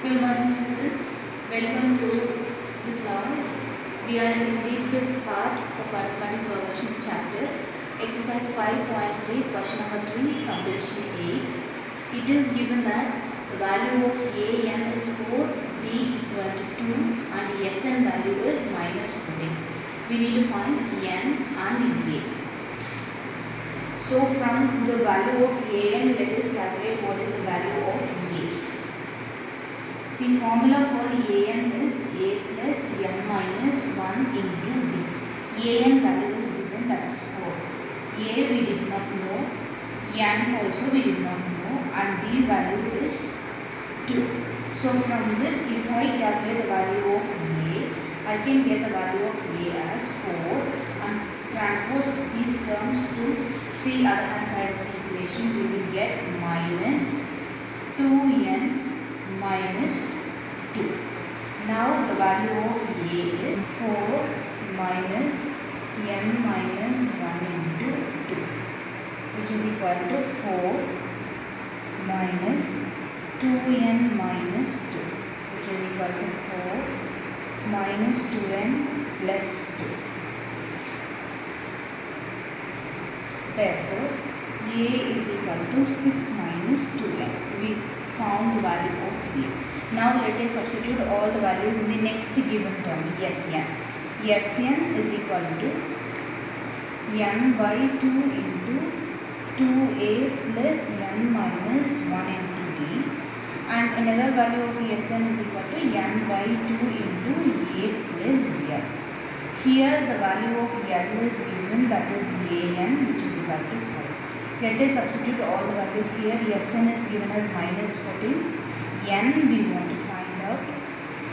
Good morning, students. Welcome to the class. We are in the fifth part of arithmetic progression chapter. Exercise 5.3, question number 3, subdivision 8. It is given that the value of a n is 4, b equal to 2 and sn value is minus 14. We need to find n and a. So from the value of a n, let us calculate what is the value of a. The formula for an is a plus n minus 1 into d. An value is given, that is 4. A we did not know, n also we did not know, and d value is 2. So from this, if I calculate the value of a, I can get the value of a as 4 and transpose these terms to the other hand side of the equation. We will get minus 2n minus 2. Now the value of a is 4 minus n minus 1 into 2, which is equal to 4 minus 2n minus 2, which is equal to 4 minus 2n plus 2. Therefore, a is equal to 6 minus 2n. We found the value of a. Now let us substitute all the values in the next given term, Sn. Sn is equal to n by 2 into 2a plus n minus 1 into d, and another value of Sn is equal to n by 2 into a plus n. Here the value of n is given, that is an, which is equal to 4. Let us substitute all the values here. Sn is given as minus 14. N we want to find out.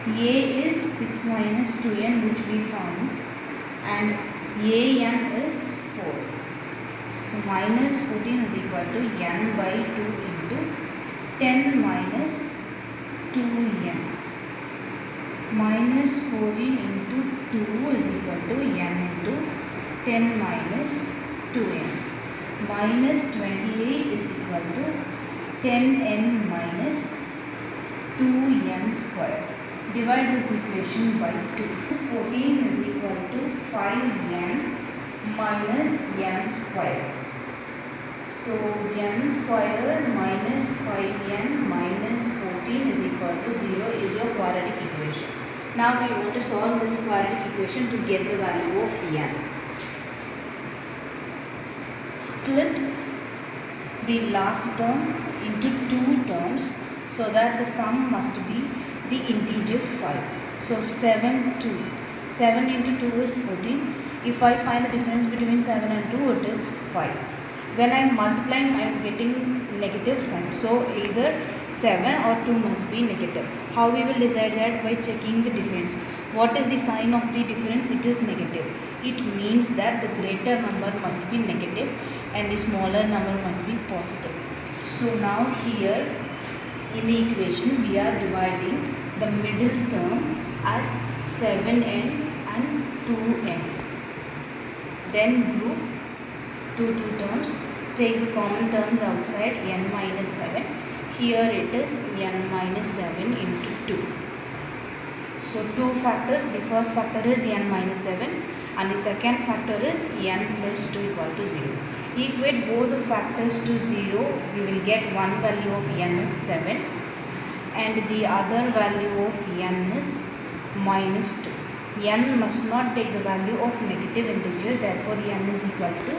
A is 6 minus 2n, which we found, and an is 4. So minus 14 is equal to n by 2 into 10 minus 2n. Minus 14 into 2 is equal to n into 10 minus 2n. Minus 28 is equal to 10n minus 2n square. Divide this equation by 2. 14 is equal to 5n minus n square. So n square minus 5n minus 14 is equal to 0 is your quadratic equation. Now we want to solve this quadratic equation to get the value of n. Split the last term into two terms so that the sum must be the integer 5. So 7 into 2 is 14. If I find the difference between 7 and 2, it is 5. When I am multiplying, I am getting negative sign. So either 7 or 2 must be negative. How we will decide that? By checking the difference. What is the sign of the difference? It is negative. It means that the greater number must be negative and the smaller number must be positive. So now here in the equation, we are dividing the middle term as 7n and 2n. Then group two terms. Take the common terms outside, n minus 7. Here it is n minus 7 into 2. So two factors. The first factor is n minus 7 and the second factor is n plus 2 equal to 0. Equate both the factors to 0. We will get one value of n is 7 and the other value of n is minus 2. N must not take the value of negative integer, therefore n is equal to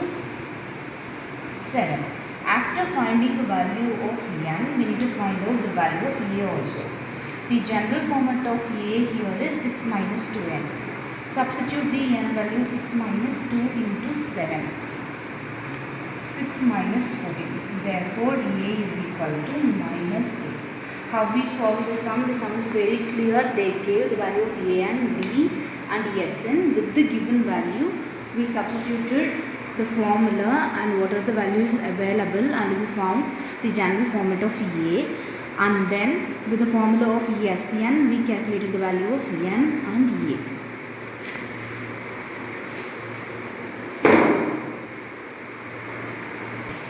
7. After finding the value of n, we need to find out the value of a also. The general format of a here is 6 minus 2n. Substitute the n value 6 minus 2 into 7. 6 minus 14. Therefore, a is equal to minus 8. How we solve the sum? The sum is very clear. They gave the value of a and d and sn. With the given value, we substituted the formula and what are the values available, and we found the general format of a, and then with the formula of Sn, we calculated the value of n and a.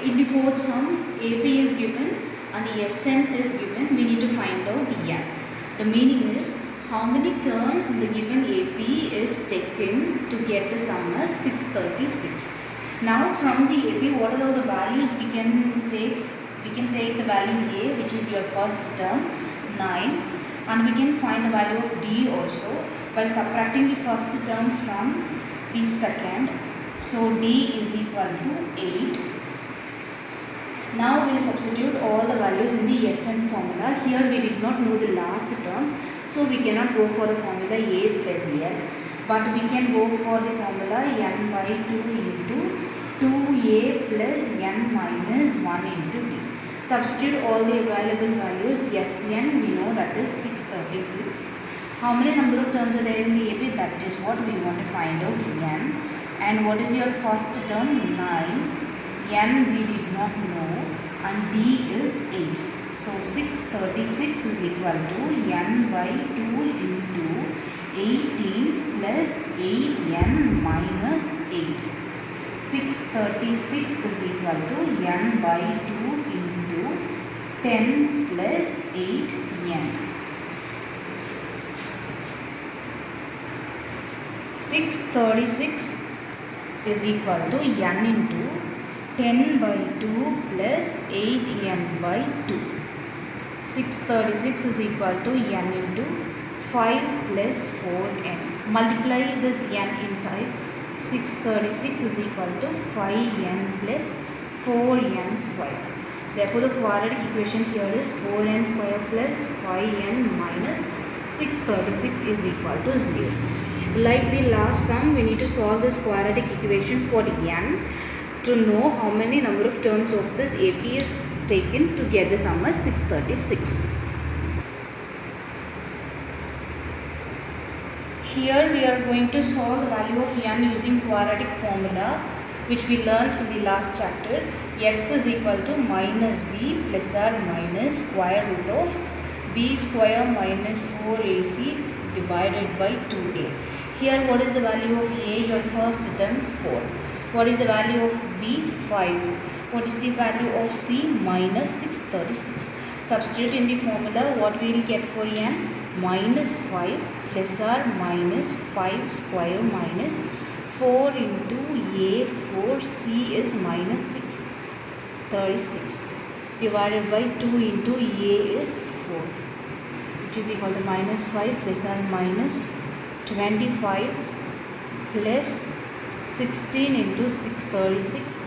In the fourth sum, AP is given and the Sn is given. We need to find out n. The meaning is how many terms in the given AP is taken to get the sum as 636. Now from the AP, what are all the values we can take? We can take the value A, which is your first term, 9, and we can find the value of D also by subtracting the first term from the second. So D is equal to 8. Now we will substitute all the values in the SN formula. Here we did not know the last term, so we cannot go for the formula A plus L, but we can go for the formula n by 2 into 2A plus n minus 1 into D. Substitute all the available values. Sn we know that is 636. How many number of terms are there in the AP? That is what we want to find out, n. And what is your first term? 9. N we did not know, and D is 8. So 636 is equal to n by 2 into 18 plus 8n minus 8. 636 is equal to n by 2 into 10 plus 8n. 636 is equal to n into 10 by 2 plus 8n by 2. 636 is equal to n into 5 plus 4n. Multiply this n inside. 636 is equal to 5n plus 4n square. Therefore, the quadratic equation here is 4n square plus 5n minus 636 is equal to 0. Like the last sum, we need to solve this quadratic equation for n to know how many number of terms of this AP is taken to get the sum as 636. Here we are going to solve the value of n using quadratic formula which we learnt in the last chapter. X is equal to minus b plus or minus square root of b square minus 4ac divided by 2a. Here what is the value of a? Your first term 4. What is the value of b? 5. What is the value of c? Minus 636. Substitute in the formula. What we will get for n? Minus 5 plus or minus 5 square minus 4 into a 4, c is minus 636 divided by 2 into a is 4, which is equal to minus 5 plus or minus 25 plus 16 into 636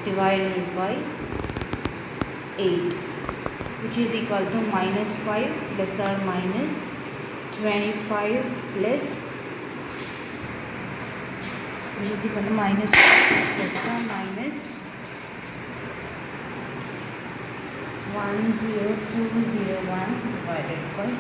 divided by 8, which is equal to minus 5 plus or minus 25 plus, which is equal to minus 5 plus or minus 10201 divided by 8.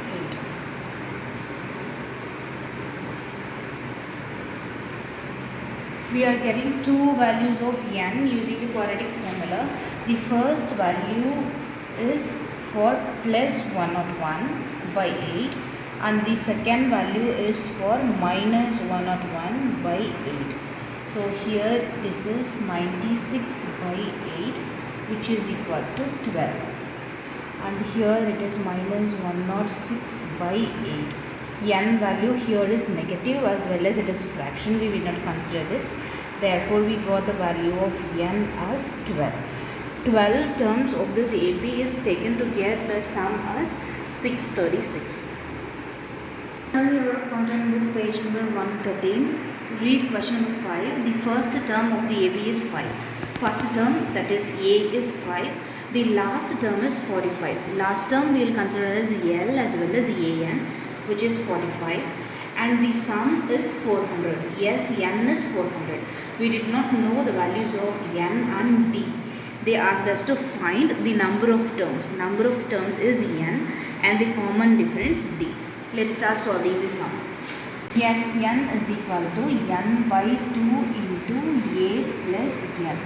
We are getting two values of n using the quadratic formula. The first value is for plus 101 by 8 and the second value is for minus 101 by 8. So here this is 96 by 8, which is equal to 12, and here it is minus 106 by 8. N value here is negative as well as it is fraction. We will not consider this. Therefore, we got the value of n as 12. 12 terms of this AP is taken to get the sum as 636. Your content book page number 113. Read question number 5. The first term of the AP is 5. First term, that is A, is 5. The last term is 45. Last term we will consider as L as well as AN, which is 45, and the sum is 400. Yes, n is 400. We did not know the values of n and d. They asked us to find the number of terms. Number of terms is n and the common difference d. Let's start solving the sum. Yes, n is equal to n by 2 into a plus l.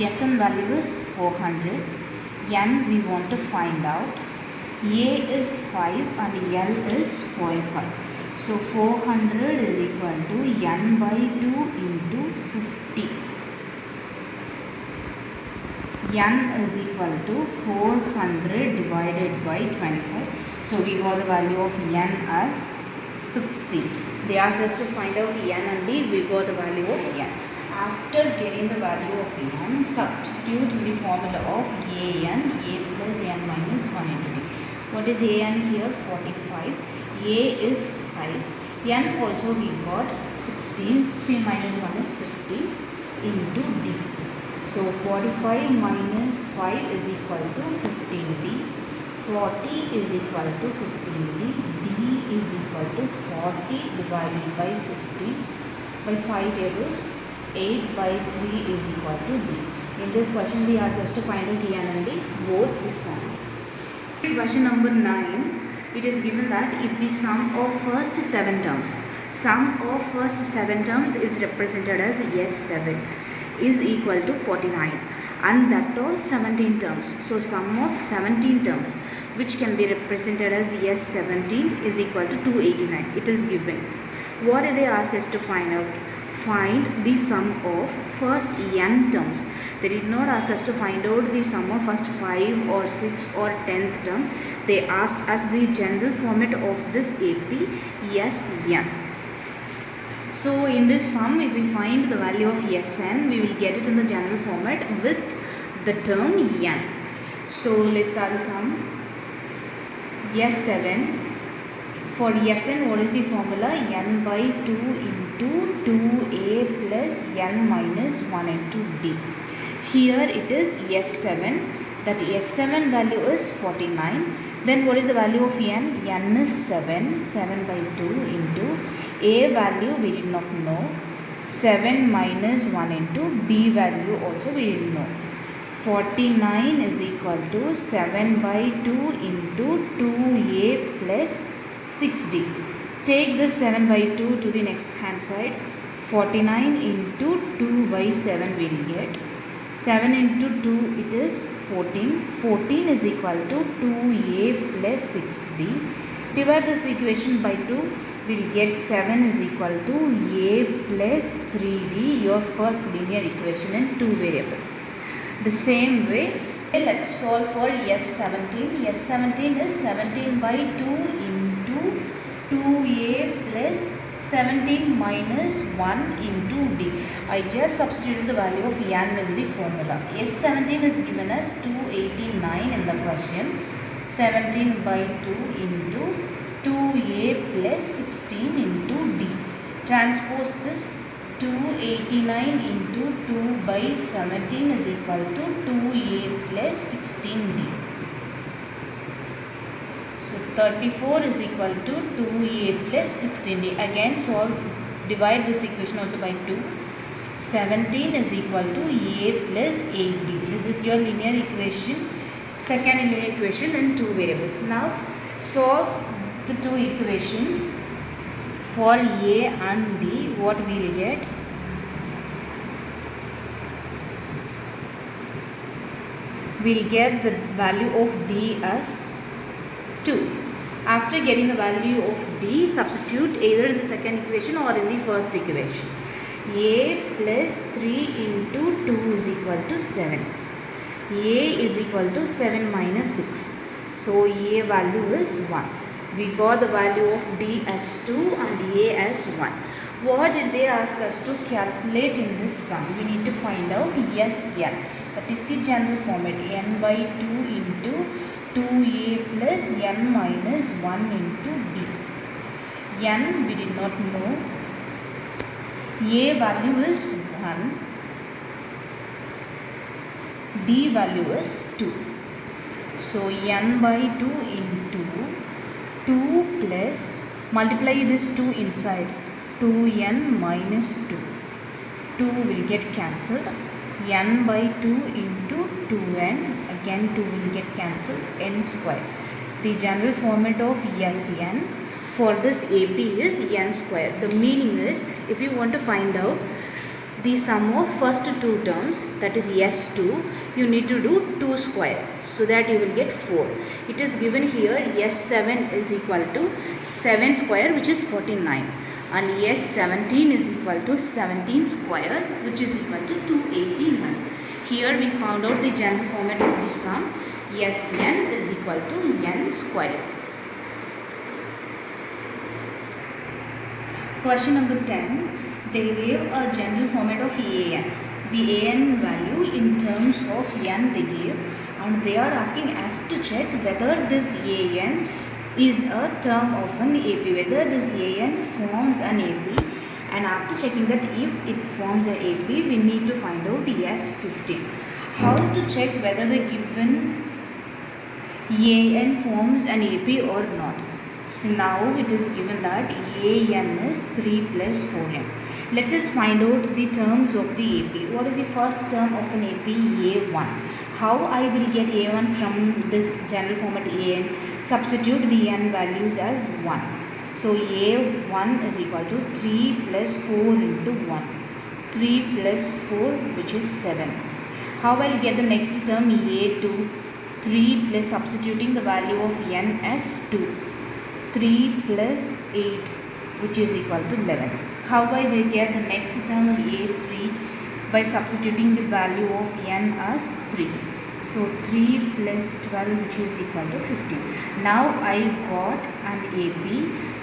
Sn value is 400. N we want to find out. A is 5 and L is 45. So 400 is equal to n by 2 into 50. N is equal to 400 divided by 25. So we got the value of n as 60. They asked us to find out n and d. We got the value of n. After getting the value of n, substitute in the formula of a plus n minus 1 into d. What is an here? 45. A is 5. N also we got 16. 16 minus 1 is 50 into d. So 45 minus 5 is equal to 15d. 40 is equal to 15d. D is equal to 40 divided by 15 by 5 tables. 8 by 3 is equal to d. In this question they asked us to find out d and d. Both we found. Question number 9. It is given that if the sum of first 7 terms is represented as S7 is equal to 49 and that of 17 terms. So sum of 17 terms which can be represented as S17 is equal to 289. It is given. What did they ask us to find out? Find the sum of first n terms. They did not ask us to find out the sum of first 5 or 6 or 10th term. They asked us the general format of this AP Sn. So in this sum, if we find the value of Sn, we will get it in the general format with the term n. So let's start the sum. S7. For Sn, what is the formula? N by 2 into 2a plus n minus 1 into d. Here it is S7. That S7 value is 49. Then what is the value of n? N is 7. 7 by 2 into a value we did not know. 7 minus 1 into d value also we didn't know. 49 is equal to 7 by 2 into 2a plus 6d. Take this 7 by 2 to the next hand side. 49 into 2 by 7 we will get. 7 into 2 it is 14. 14 is equal to 2a plus 6d. Divide this equation by 2. We will get 7 is equal to a plus 3d, your first linear equation in 2 variable. The same way, let's solve for S17. S17 is 17 by 2 into 2a plus 17 minus 1 into d. I just substituted the value of n in the formula. S17 is given as 289 in the question. 17 by 2 into 2a plus 16 into d. Transpose this. 289 into 2 by 17 is equal to 2a plus 16d. So 34 is equal to 2a plus 16d. Again solve, divide this equation also by 2. 17 is equal to a plus 8d. This is your linear equation, second linear equation in 2 variables. Now solve the 2 equations. For a and d, what we will get? We will get the value of d as 2. After getting the value of d, substitute either in the second equation or in the first equation. A plus 3 into 2 is equal to 7. A is equal to 7 minus 6. So a value is 1. We got the value of d as 2 and a as 1. What did they ask us to calculate in this sum? We need to find out Sn. That is the general format. N by 2 into 2a plus n minus 1 into d. N we did not know. A value is 1. D value is 2. So n by 2 into 2 plus, multiply this 2 inside, 2n minus 2. 2 will get cancelled. N by 2 into 2n, again 2 will get cancelled, n square. The general format of Sn for this AP is n square. The meaning is, if you want to find out the sum of first 2 terms, that is S2, you need to do 2 square. So that you will get 4. It is given here S7 is equal to 7 square, which is 49. And S17 is equal to 17 square, which is equal to 289. Here we found out the general format of the sum. Sn is equal to n square. Question number 10. They gave a general format of EAN. The AN value in terms of n they gave, and they are asking us to check whether this AN is a term of an AP, whether this AN forms an AP, and after checking that if it forms an AP, we need to find out S15. How to check whether the given AN forms an AP or not? So now it is given that AN is 3 plus 4n. Let us find out the terms of the AP. What is the first term of an AP? A1. How I will get A1 from this general format AN? Substitute the n values as 1. So A1 is equal to 3 plus 4 into 1. 3 plus 4, which is 7. How I will get the next term? A2. 3 plus substituting the value of n as 2. 3 plus 8, which is equal to 11. How I will get the next term A3? By substituting the value of n as 3. So 3 plus 12, which is equal to 15. Now I got an AP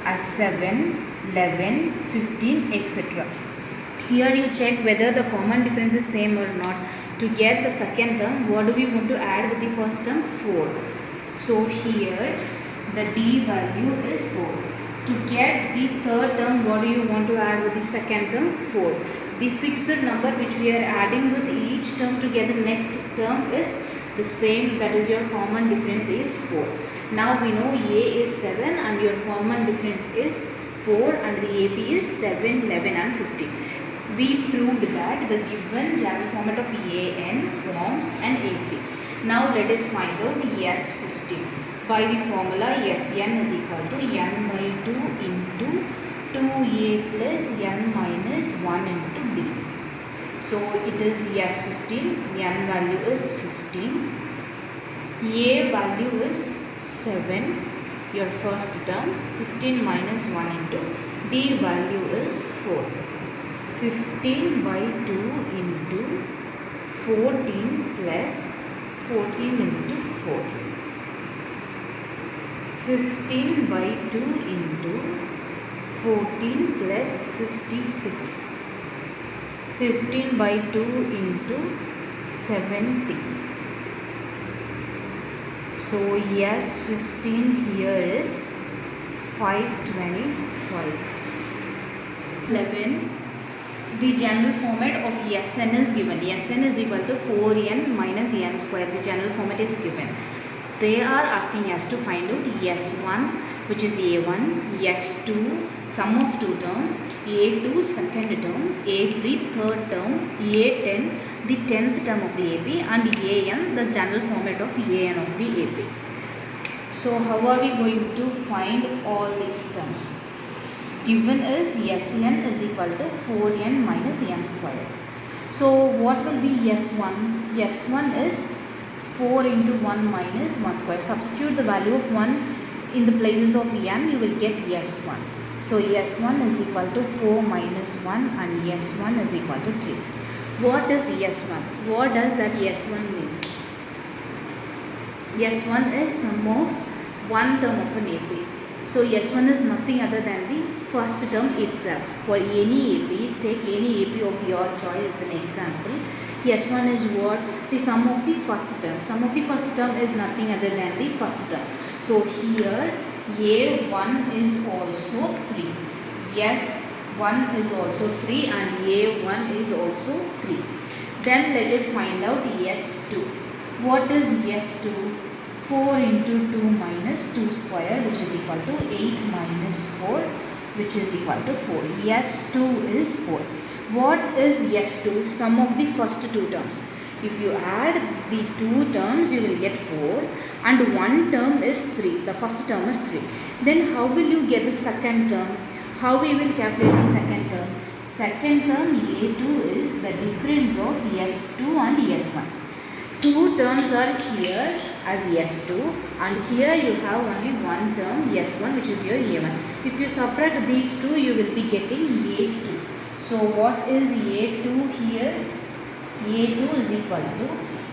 as 7, 11, 15, etc. Here you check whether the common difference is same or not. To get the second term, what do we want to add with the first term? 4. So here the D value is 4. To get the third term, what do you want to add with the second term? 4. The fixed number which we are adding with each term to get the next term is the same, that is your common difference is 4. Now we know A is 7 and your common difference is 4 and the AP is 7, 11 and 15. We proved that the given general format of AN forms an AP. Now let us find out S15. By the formula, Sn is equal to n by 2 into 2a plus n minus 1 into d. So it is S15, n value is 15, a value is 7, your first term, 15 minus 1 into d value is 4. 15 by 2 into 14 plus 14 into 4. 15 by 2 into 14 plus 56. 15 by 2 into 70. So yes, 15 here is 525. 11. The general format of Sn is given. Sn is equal to 4n minus n square. The general format is given. They are asking us to find out S1, which is A1, S2, sum of two terms, A2, second term, A3, third term, A10, the 10th term of the AP, and AN, the general format of AN of the AP. So how are we going to find all these terms? Given is Sn is equal to 4n minus n square. So what will be S1? S1 is 4 into 1 minus 1 square. Substitute the value of 1 in the places of n, you will get S1. So S1 is equal to 4 minus 1 and S1 is equal to 3. What is S1? What does that S1 means? S1 is sum of one term of an AP. So S1 is nothing other than the first term itself. For any AP, take any AP of your choice as an example. S1 is what? The sum of the first term. Sum of the first term is nothing other than the first term. So here A1 is also 3. Yes, 1 is also 3 and A1 is also 3. Then let us find out S2. What is S2? 4 into 2 minus 2 square, which is equal to 8 minus 4, which is equal to 4. S2 is 4. What is S2? Sum of the first two terms. If you add the two terms, you will get 4 and one term is 3. The first term is 3. Then how will you get the second term? How we will calculate the second term? Second term A2 is the difference of S2 and S1. Two terms are here as S2 and here you have only one term S1, which is your A1. If you subtract these two, you will be getting A2. So what is A2 here? A2 is equal to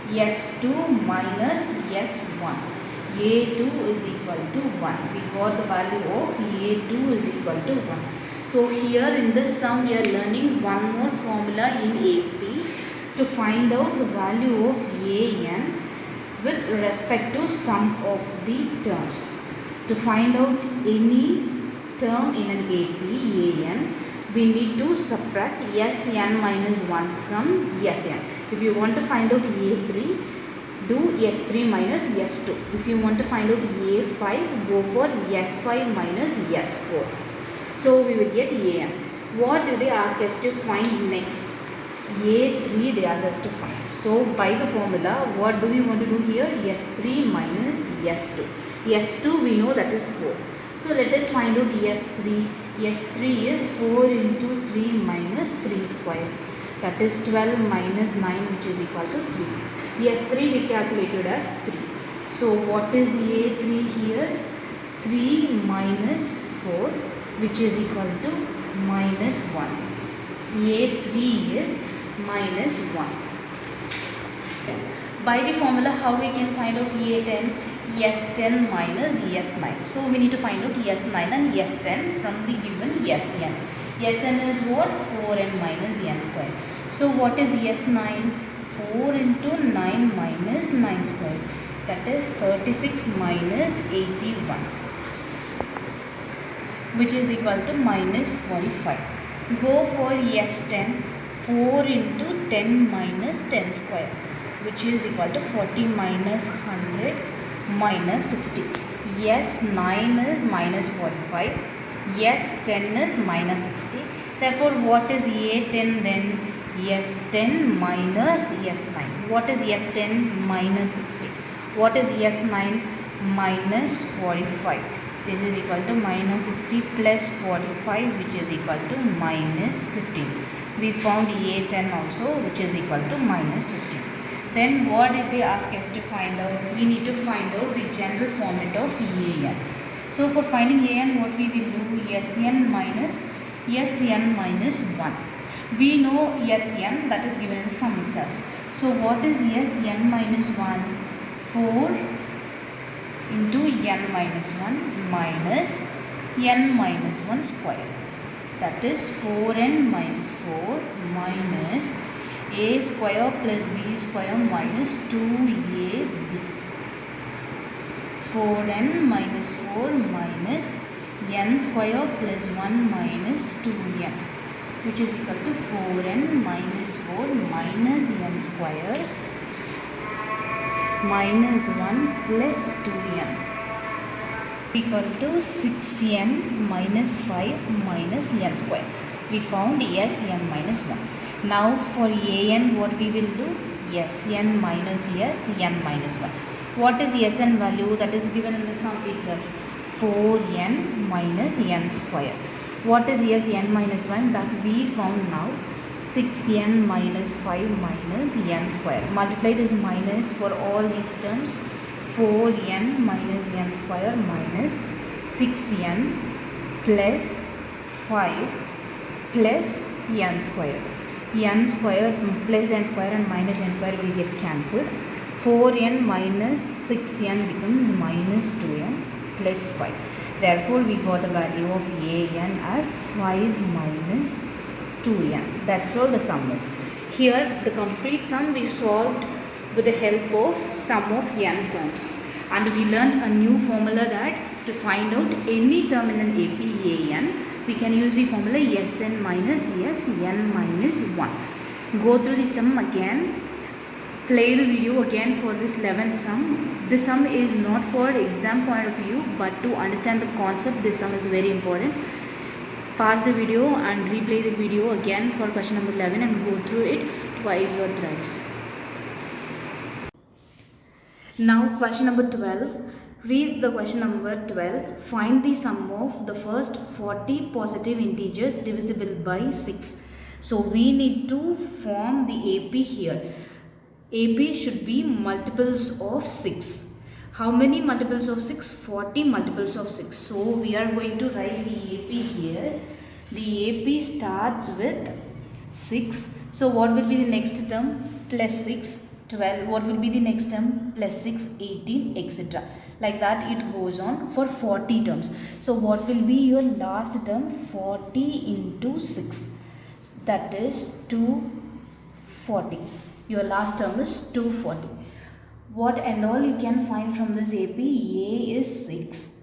S2 minus S1. a2 is equal to 1. We got the value of a2 is equal to 1. So here in this sum we are learning one more formula in AP to find out the value of an with respect to sum of the terms. To find out any term in an AP an, we need to subtract Sn minus 1 from Sn. If you want to find out a3, do S3 minus S2. If you want to find out A5, go for S5 minus S4. So we will get An. What did they ask us to find next? A3 they asked us to find. So by the formula, what do we want to do here? S3 minus S2. S2 we know that is 4. So let us find out S3. S3 is 4 into 3 minus 3 square. That is 12 minus 9, which is equal to 3. S3 we calculated as 3. So what is A3 here? 3 minus 4, which is equal to minus 1. A3 is minus 1. By the formula, how we can find out A10? S10 minus S9. So we need to find out S9 and S10 from the given Sn. Sn is what? 4n minus n square. So what is S9? 4 into 9 minus 9 square. That is 36 minus 81, which is equal to minus 45. Go for S10. 4 into 10 minus 10 square, which is equal to 40 minus 100 minus 60. S9 is minus 45. S10 is minus 60. Therefore, what is A10 then? S10 minus S9. What is S10? Minus 60. What is S9? Minus 45. This is equal to minus 60 plus 45, which is equal to minus 15. We found A10 also, which is equal to minus 15. Then what did they ask us to find out? We need to find out the general format of an. So for finding an, what we will do? Sn minus 1. We know Sn, that is given in the sum itself. So what is Sn minus 1? 4 into n minus 1 minus n minus 1 square. That is 4n minus 4 minus a square plus b square minus 2ab. 4n minus 4 minus n square plus 1 minus 2n, which is equal to 4n minus 4 minus n square minus 1 plus 2n equal to 6n minus 5 minus n square. We found Sn minus 1. Now for an, what we will do? Sn minus n minus 1. What is Sn value? That is given in the sum itself. 4n minus n square. What is Sn minus 1? That we found now. 6n minus 5 minus n square. Multiply this minus for all these terms. 4n minus n square minus 6n plus 5 plus n square. N square plus n square and minus n square will get cancelled. 4n minus 6n becomes minus 2n plus 5. Therefore, we got the value of an as 5 minus 2n. That's all the sum is. Here, the complete sum we solved with the help of sum of n terms. And we learned a new formula that to find out any term in an AP an, we can use the formula Sn minus Sn minus 1. Go through the sum again. Play the video again for this 11th sum. This sum is not for exam point of view, but to understand the concept, this sum is very important. Pause the video and replay the video again for question number 11 and go through it twice or thrice. Now question number 12. Read the question number 12. Find the sum of the first 40 positive integers divisible by 6. So we need to form the AP here. AP should be multiples of 6. How many multiples of 6? 40 multiples of 6. So we are going to write the AP here. The AP starts with 6. So what will be the next term? Plus 6. 12. What will be the next term? Plus 6, 18, etc. Like that it goes on for 40 terms. So what will be your last term? 40 into 6, that is 240. Your last term is 240. What and all you can find from this AP? A is 6.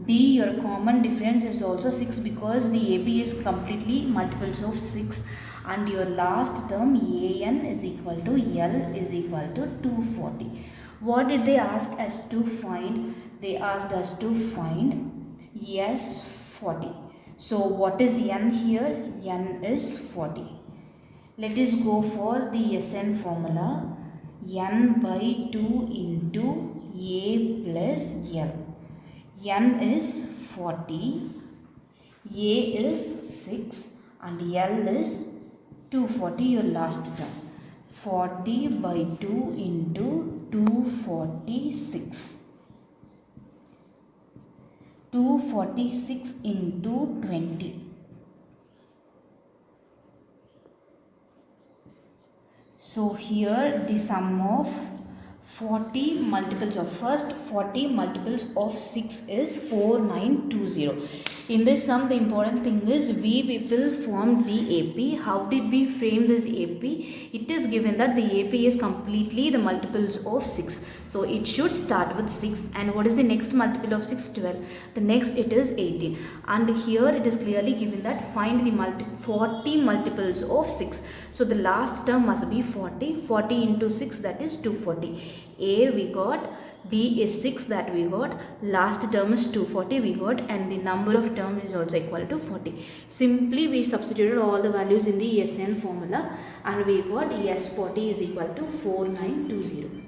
D, your common difference is also 6 because the AP is completely multiples of 6. And your last term AN is equal to L is equal to 240. What did they ask us to find? They asked us to find S40. So what is N here? N is 40. Let us go for the Sn formula. N by 2 into A plus L. N is 40, A is 6 and L is 240, your last term. 40 by 2 into 246. 246 into 20. So here the sum of 40 multiples of 40 multiples of 6 is 4920. In this sum, the important thing is we people formed the AP. How did we frame this AP? It is given that the AP is completely the multiples of 6. So it should start with 6. And what is the next multiple of 6? 12. The next it is 18. And here it is clearly given that find the 40 multiples of 6. So the last term must be 40. 40 into 6, that is 240. A we got, D is 6, that we got, last term is 240 we got, and the number of term is also equal to 40. Simply we substituted all the values in the Sn formula and we got S40 is equal to 4920.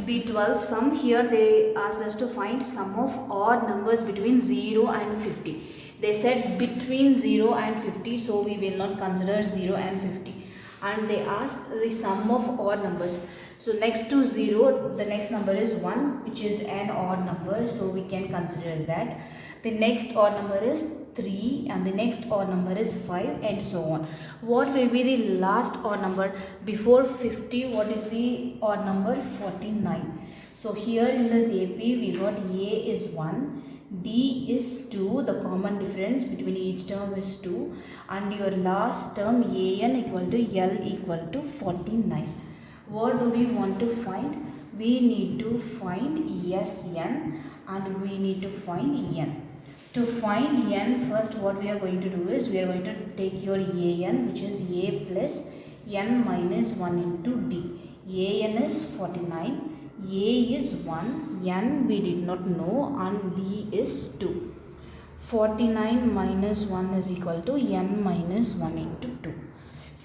The 12th sum, here they asked us to find sum of odd numbers between 0 and 50. They said between 0 and 50, so we will not consider 0 and 50. And they asked the sum of odd numbers. So next to 0, the next number is 1, which is an odd number, so we can consider that. The next odd number is 3 and the next odd number is 5 and so on. What will be the last odd number before 50? What is the odd number? 49. So here in this AP we got A is 1, D is 2, the common difference between each term is 2, and your last term AN equal to L equal to 49. What do we want to find? We need to find Sn and we need to find N. To find N, first what we are going to do is we are going to take your An, which is A plus N minus 1 into D. An is 49. A is 1, N we did not know, and D is 2. 49 minus 1 is equal to N minus 1 into 2.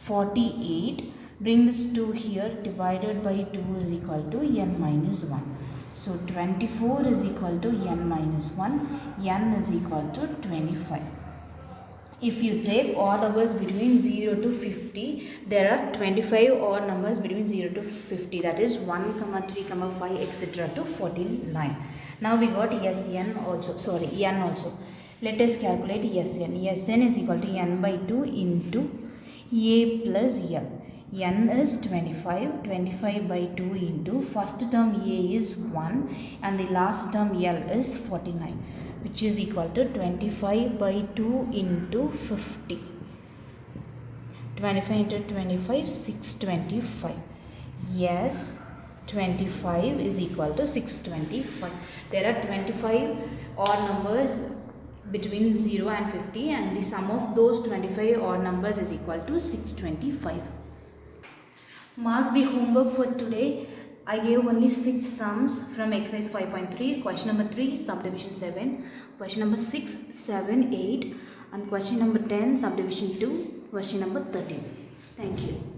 48, bring this 2 here, divided by 2 is equal to N minus 1. So 24 is equal to N minus 1, N is equal to 25. If you take odd numbers between 0 to 50, there are 25 odd numbers between 0 to 50. That is 1, 3, 5, etc. to 49. Now we got N also. Let us calculate Sn. Sn is equal to N by 2 into A plus L. N is 25. 25 by 2 into first term A is 1 and the last term L is 49. Which is equal to 25 by 2 into 50. 25 into 25, 625. Yes, 25 is equal to 625. There are 25 odd numbers between 0 and 50 and the sum of those 25 odd numbers is equal to 625. Mark the homework for today. I gave only 6 sums from exercise 5.3, question number 3, subdivision 7, question number 6, 7, 8 and question number 10, subdivision 2, question number 13. Thank you.